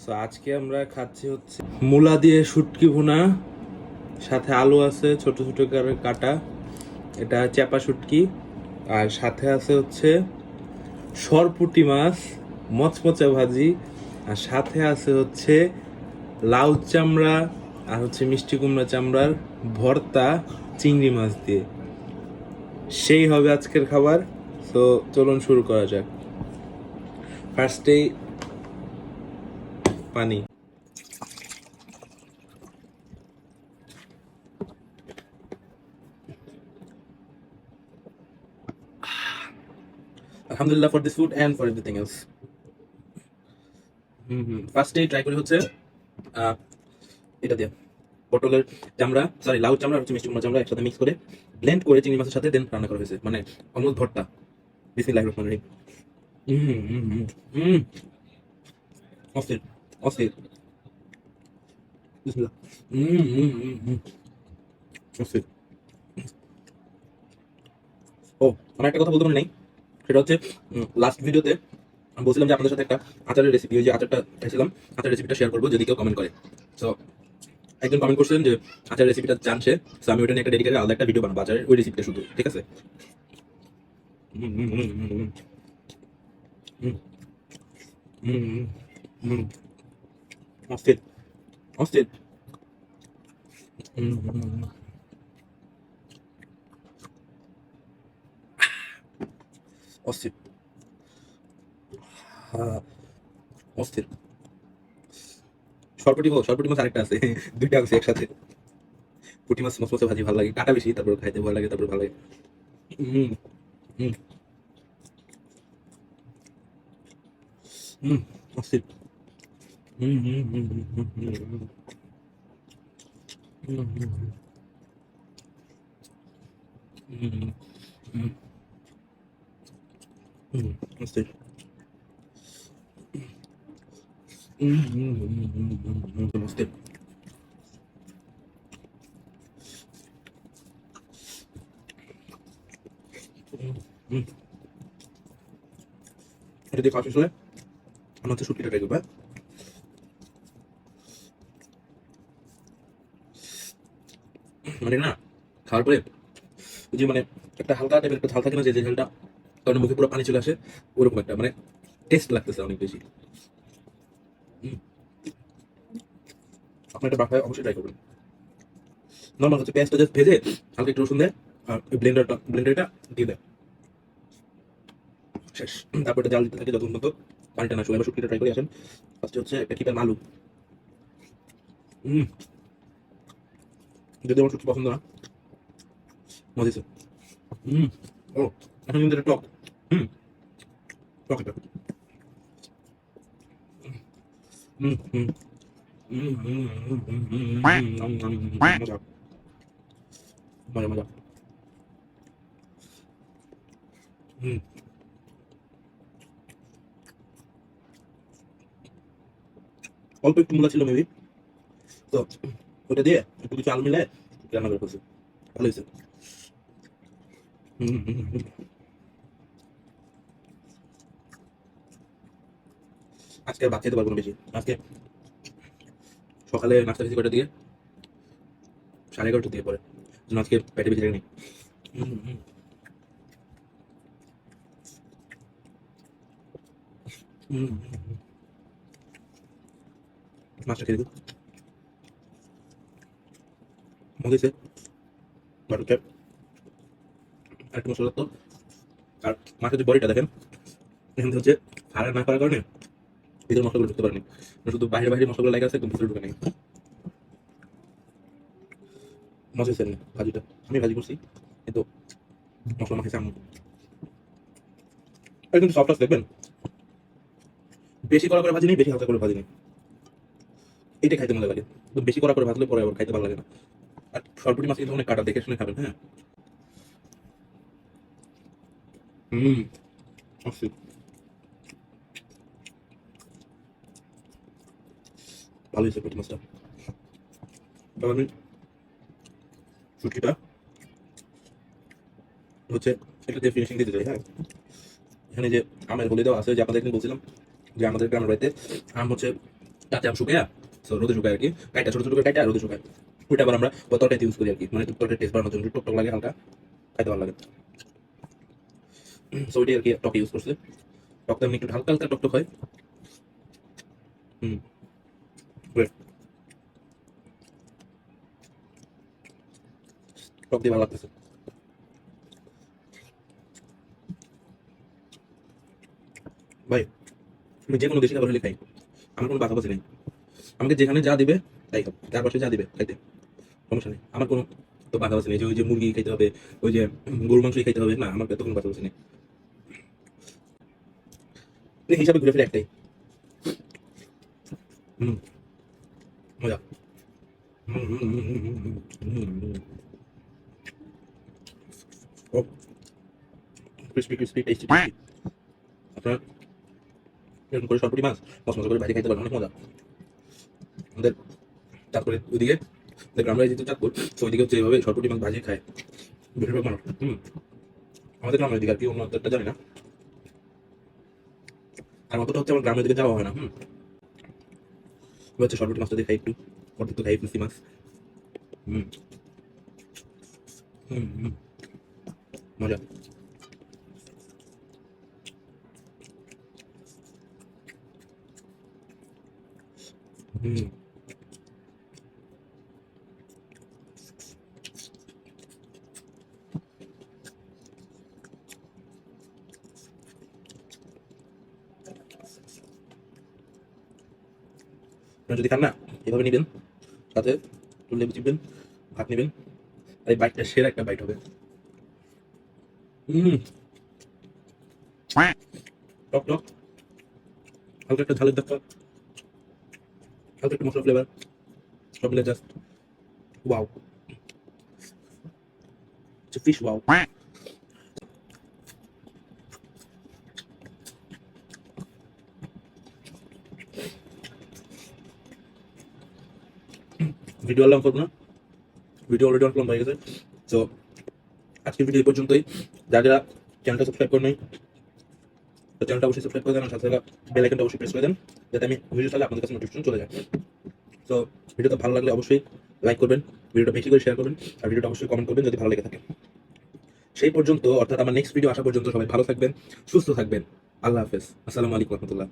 So আজকে আমরা খাচ্ছি হচ্ছে মূলা দিয়ে শুটকি ভুনা, সাথে আলু আছে ছোট ছোট করে কাটা, এটা চাপা শুটকি, আর সাথে আছে হচ্ছে সরপুঁটি মাছ মচমচে ভাজি, আর সাথে আছে হচ্ছে লাউ চামড়া, আর হচ্ছে মিষ্টি কুমড়া চামড়ার ভর্তা চিংড়ি মাছ দিয়ে। সেই হবে আজকের খাবার। তো চলুন শুরু করা যাক। ফার্স্টেই পানি। আলহামদুলিল্লাহ for this food and for everything else. ফার্স্টেই ট্রাই করি হচ্ছে এটা দিয়ে পটলের চামড়া, সরি লাউ চামড়া হচ্ছে মিষ্টি কুমড়া চামড়া একসাথে মিক্স করে ব্লেন্ড করে চিংড়ি মাছের সাথে দেন রান্না করা হয়েছে, মানে অলমোস্ট ভর্তা। বিসমিল্লাহির রহমানির রহিম। হুম হুম হুম হুম অস্থির অস্থির। বিসমিল্লাহ। অস্থির। ও, আমার একটা কথা বলতে মনে নেই, সেটা হচ্ছে লাস্ট ভিডিওতে আমি বলছিলাম যে আপনাদের সাথে একটা আচারের রেসিপি, ওই যে আচারটা খাইছিলাম, আচার রেসিপিটা শেয়ার করবো যদি কেউ কমেন্ট করে। তো একজন কমেন্ট করছিলেন যে আচার রেসিপিটা জানছে, তো আমি ওটা নিয়ে একটা ডেডিকেটেড আলাদা একটা ভিডিও বানাবো আচারের ওই রেসিপিটা শুধু, ঠিক আছে? হুম হুম হুম হুম হুম হুম হুম হুম অস্থির অস্থির। হুম হুম হুম অস্থির। হ্যাঁ, অস্থির। সরপুটি মাছ আরেকটা আছে দুইটা আছে একসাথে। পুঁটি মাছ মসমসে ভাজি ভালো লাগে, কাটা বেশি, তারপর খাইতে ভালো লাগে, তারপর ভালো লাগে। হুম হুম হুম অস্থির। হুম হুম হুম হুম হুম হুম হুম হুম হুম হুম হুম হুম অস্থির। হুম হুম হুম হুম হুম হুম অস্থির। হুম হুম এটা দিয়ে খাওয়া শেষ হলে আমার হচ্ছে শুটকিটা ট্রাই করবো, হ্যাঁ? মানে না, খাওয়ার পরে ওই যে মানে একটা হালকা টাইপের একটা ঝাল থাকে না, যে যে ঝালটা কারণ মুখে পুরো পানি চলে আসে, ওরকম একটা মানে টেস্ট লাগতেছে অনেক বেশি। হুম, আপনার এটা বাসায় অবশ্যই ট্রাই করবেন। নর্মাল হচ্ছে পেঁয়াজটা জাস্ট ভেজে হালকা একটু রসুন দেয়, আর ওই ব্লেন্ডারটা দিয়ে দেয়, শেষ। তারপর এটা জাল দিতে থাকে যতক্ষণ পর্যন্ত পানিটা না শুকায়। এবার শুটকিটা ট্রাই করে আসেন। ফার্স্টে হচ্ছে একটা কি আলু। হুম, যদি আমার শুটকি পছন্দ না, মজেছে। হুম, ও, এখন কিন্তু এটা টক। হুম, টক এটা। হুম হুম হুম হুম হুম হুম হুম মজা মজা মজা। হুম, অল্প একটু মূলা ছিল মেবি, তো ওটা দিয়ে একটু কিছু আলু মিলে রান্না করে ফেলছে, ভালো হয়েছে। হুম হুম হুম। আজকে আর ভাত খেতে পারবো না বেশি আজকে। সকালে নাস্তা খেয়েছি কয়টা দিয়ে, 11:30 দিয়ে পরে, জন্য আজকে পেটে বেশি জায়গা নেই। হুম হুম হুম হুম। মাছটা খেয়ে দিই, মজা হয়েছে। বাট হচ্ছে একটু মশলা তো, আর মাছের যে বডিটা দেখেন, এখান থেকে হচ্ছে হাড় না করার কারণে ভিতরে মশলাগুলো ঢুকতে পারেনি, শুধু বাইরে বাইরে মশলাগুলো লাগে আছে, একদম ভিতরে ঢুকে নেই। মজা হয়েছে এমনি ভাজিটা, আমি ভাজি করছি কিন্তু মশলা মাখিয়েছে আম্মু। আর কিন্তু সফট আছে দেখবেন, বেশি কড়া করে ভাজি নেই, বেশি হালকা করে ভাজি নেই, এটা খাইতে মজা লাগে। তো বেশি কড়া করে ভাজলে পরে আবার খাইতে ভালো লাগে না। আর সরপুরি মাছ কিন্তু অনেক কাটা, দেখে শুনে খাবেন, হ্যাঁ? হুম অবশ্যই। ভালো হয়েছে পুঁটি মাছটা। এবার আমি শুটকিটা হচ্ছে এটা দিয়ে ফিনিশিং দিতে চাই, হ্যাঁ? এখানে যে আমের বলে দেওয়া আছে, যে আপনাদের একদিন বলছিলাম যে আমাদের গ্রামের বাড়িতে আম হচ্ছে কাঁচা আম শুকায় তো রোদে শুকায় আর কি, কাইটা ছোট ছোট করে কাইটা রোদে শুকায়। ওইটা আবার আমরা তরকারিতে ইউজ করি আর কি, মানে তরকারি টেস্ট বাড়ানোর জন্য টক টক লাগে হালকা, খাইতে ভালো লাগে। সো ওইটাই আর কি টক ইউজ করছে। টকটা এমনি একটু হালকা হালকা টক টক হয়। হুম, great। টক দিয়ে ভালো লাগতেছে ভাই। আমি যে কোনো দেশি খাবার হলে খাই, আমার কোনো বাধা নেই। আমাকে যেখানে যা দিবে তাই খাবো, যার পাশে যা দিবে খাইতে সমস্যা নেই। আমার কোনো তো বাধা নেই যে ওই যে মুরগি খাইতে হবে, ওই যে গরুর মাংসই খাইতে হবে, না আমার তো কোনো বাধা নেই। এই হিসাবে ঘুরে ফিরে একটাই। হুম, মজা। হুম হুম হুম হুম হুম হুম হুম হুম। ও ক্রিস্পি ক্রিস্পি টেস্টি টেস্টি। আপনার এরকম করে সরপুরি মাছ মশলা করে ভাজি খাইতে পারেন, অনেক মজা। আমাদের চাঁদপুরে ওইদিকে গ্রামের যেহেতু চাঁদপুর, তো ওইদিকে হচ্ছে এইভাবে সরপুরি মাছ ভাজি খায় বেশিরভাগ মানুষ। আমাদের গ্রামের দিকে আর কি, অন্য একটা জানি না। আর অতটা হচ্ছে আমার গ্রামের দিকে যাওয়া হয় না। হচ্ছে সরপুরি মাছটা দিয়ে খাই একটু, অর্ধেক তো খাই ফুসি মাছ। হুম হুম হুম, মজা। হুম, আপনারা যদি খান না এভাবে নিবেন, সাথে একটু লেবু চিপবেন, ভাত নেবেন, আর এই বাইটটা সেরা একটা বাইট হবে। হুম, টক টক, হালকা একটা ঝালের ধাক্কা, হালকা একটা মশলা ফ্লেভার, সব মিলে just wow. Fish wow. Video আলাম করবো না, ভিডিও অলরেডি অনেক লম্বা হয়ে গেছে। তো আজকের ভিডিও এই পর্যন্তই। যারা যারা চ্যানেলটা সাবস্ক্রাইব করে নাই, তো চ্যানেলটা অবশ্যই সাবস্ক্রাইব করে দেন, আর সাথে বেল আইকনটা অবশ্যই প্রেস করে দেন, যাতে আমি ভিডিও চাইলে আপনাদের কাছে নোটিফিকেশন চলে যায়। তো ভিডিওটা ভালো লাগলে অবশ্যই লাইক করবেন, ভিডিওটা বেশি করে শেয়ার করবেন, আর ভিডিওটা অবশ্যই কমেন্ট করবেন যদি ভালো লেগে থাকে। সেই পর্যন্ত, অর্থাৎ আমার নেক্সট ভিডিও আসা পর্যন্ত সবাই ভালো থাকবেন, সুস্থ থাকবেন। আল্লাহ হাফেজ, আসসালামু আলাইকুম রহমতুল্লাহ।